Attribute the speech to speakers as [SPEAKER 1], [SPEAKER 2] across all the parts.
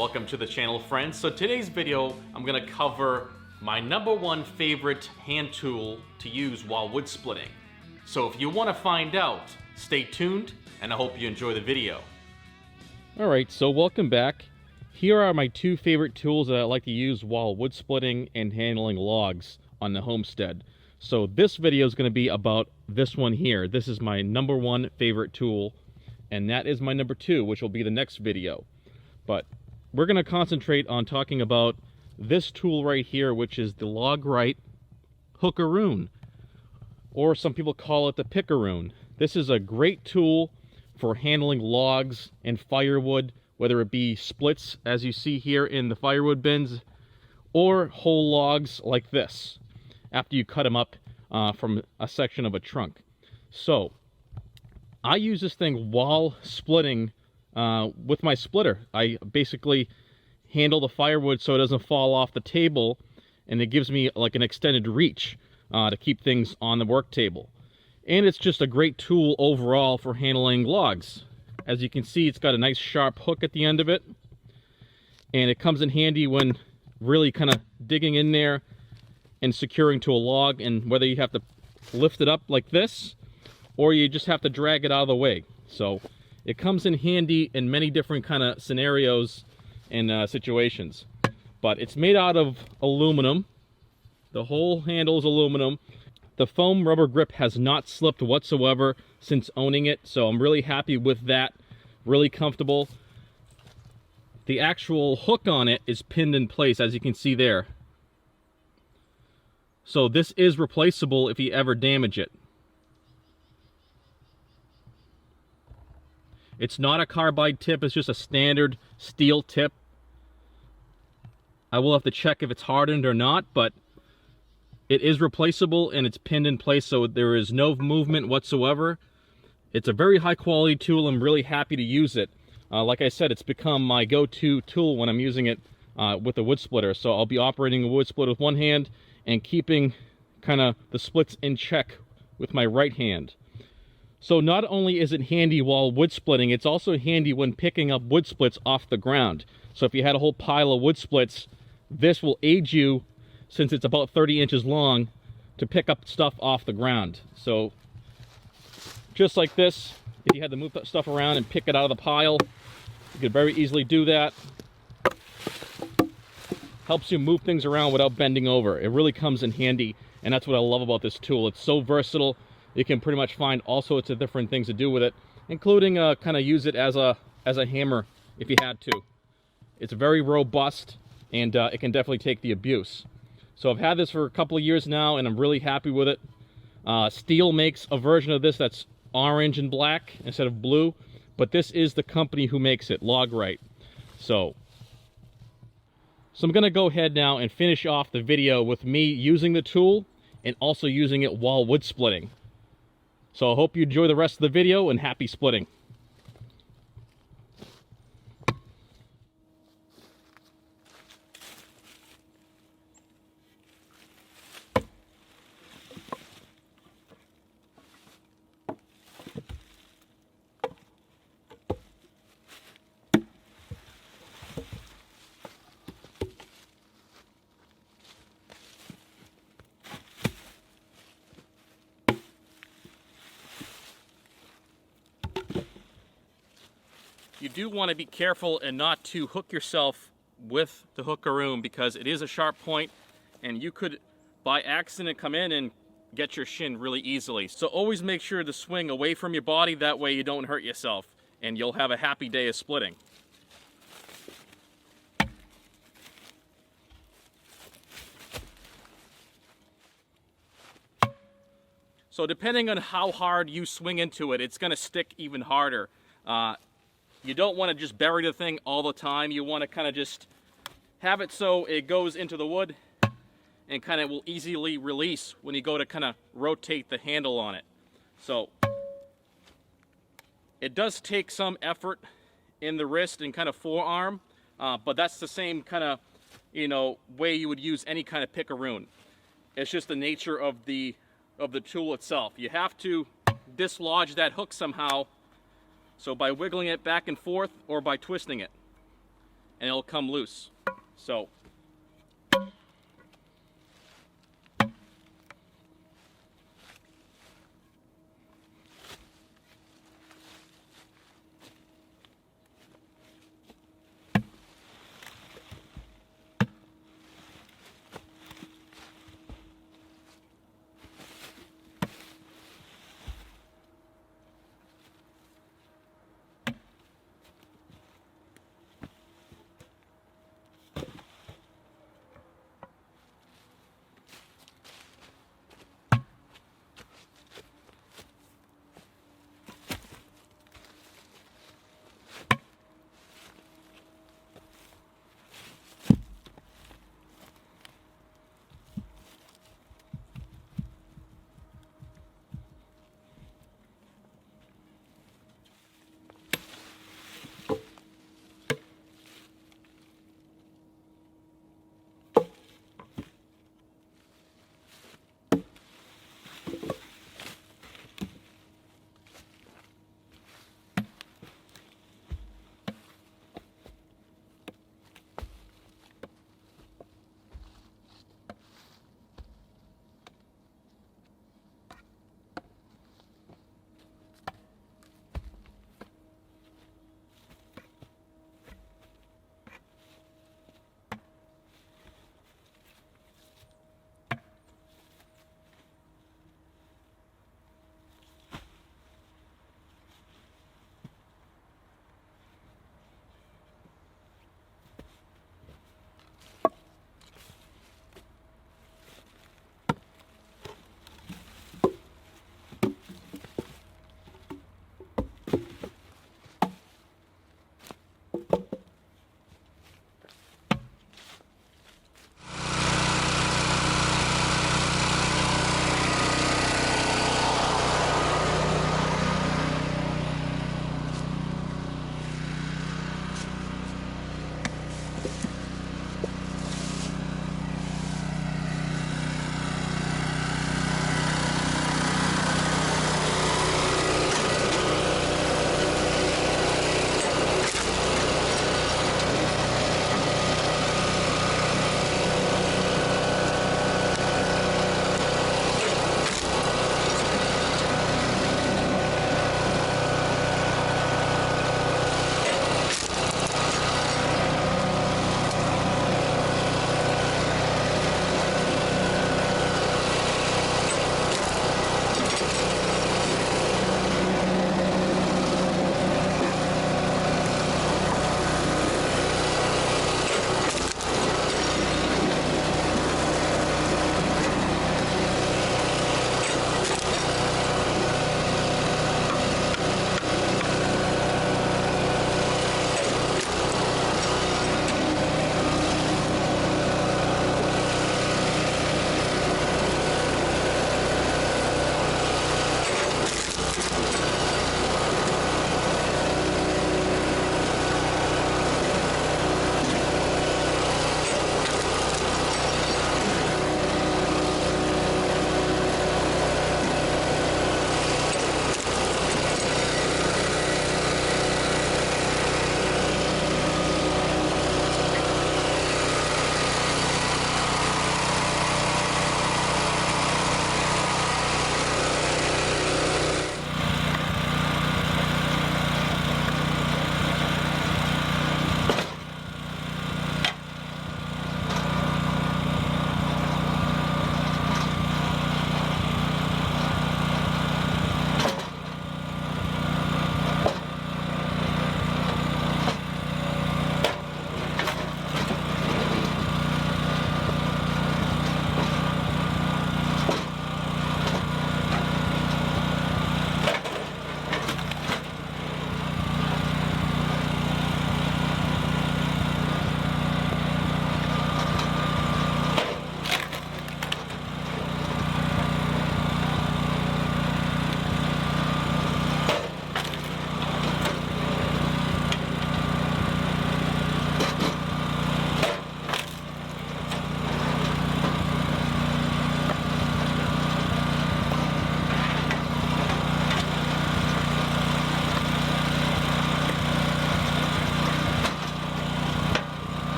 [SPEAKER 1] Welcome to the channel, friends. So today's video, I'm gonna cover my #1 favorite hand tool to use while wood splitting. So if you wanna find out, stay tuned, and I hope you enjoy the video. Alright, so welcome back. Here are my two favorite tools that I like to use while wood splitting and handling logs on the Homestead. So this video is gonna be about this one here. This is my #1 favorite tool, and that is my #2, which will be the next video. But we're going to concentrate on talking about this tool right here, which is the Logrite Hookaroon, or some people call it the Pickaroon. This is a great tool for handling logs and firewood, whether it be splits, as you see here in the firewood bins, or whole logs like this, after you cut them up from a section of a trunk. So, I use this thing while splitting with my splitter. I basically handle the firewood so it doesn't fall off the table, and it gives me like an extended reach to keep things on the work table. And it's just a great tool overall for handling logs. As you can see, it's got a nice sharp hook at the end of it, and it comes in handy when really kind of digging in there and securing to a log, and whether you have to lift it up like this or you just have to drag it out of the way. So it comes in handy in many different kind of scenarios and situations. But it's made out of aluminum. The whole handle is aluminum. The foam rubber grip has not slipped whatsoever since owning it, so I'm really happy with that. Really comfortable. The actual hook on it is pinned in place, as you can see there. So this is replaceable if you ever damage it. It's not a carbide tip, it's just a standard steel tip. I will have to check if it's hardened or not, but it is replaceable and it's pinned in place, so there is no movement whatsoever. It's a very high quality tool. I'm really happy to use it. Like I said, it's become my go-to tool when I'm using it with a wood splitter. So I'll be operating a wood splitter with one hand and keeping kind of the splits in check with my right hand. So not only is it handy while wood splitting, it's also handy when picking up wood splits off the ground. So if you had a whole pile of wood splits, this will aid you, since it's about 30 inches long, to pick up stuff off the ground. So just like this, if you had to move that stuff around and pick it out of the pile, you could very easily do that. Helps you move things around without bending over. It really comes in handy, and that's what I love about this tool. It's so versatile. You can pretty much find all sorts of different things to do with it, including kind of use it as a hammer if you had to. It's very robust, and it can definitely take the abuse. So I've had this for a couple of years now, and I'm really happy with it. Steel makes a version of this that's orange and black instead of blue, but this is the company who makes it, Logrite. So I'm going to go ahead now and finish off the video with me using the tool and also using it while wood splitting. So I hope you enjoy the rest of the video, and happy splitting. You do want to be careful and not to hook yourself with the Hookaroon, because it is a sharp point and you could by accident come in and get your shin really easily. So always make sure to swing away from your body, that way you don't hurt yourself and you'll have a happy day of splitting. So depending on how hard you swing into it, it's going to stick even harder. You don't want to just bury the thing all the time. You want to kind of just have it so it goes into the wood and kind of will easily release when you go to kind of rotate the handle on it. So it does take some effort in the wrist and kind of forearm, but that's the same kind of, way you would use any kind of Pickaroon. It's just the nature of the tool itself. You have to dislodge that hook somehow, so by wiggling it back and forth or by twisting it. and it'll come loose. So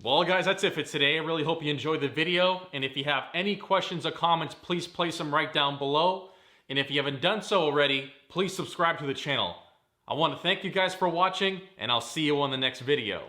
[SPEAKER 1] Well guys, that's it for today. I really hope you enjoyed the video, and if you have any questions or comments, please place them right down below. And if you haven't done so already, please subscribe to the channel. I want to thank you guys for watching, and I'll see you on the next video.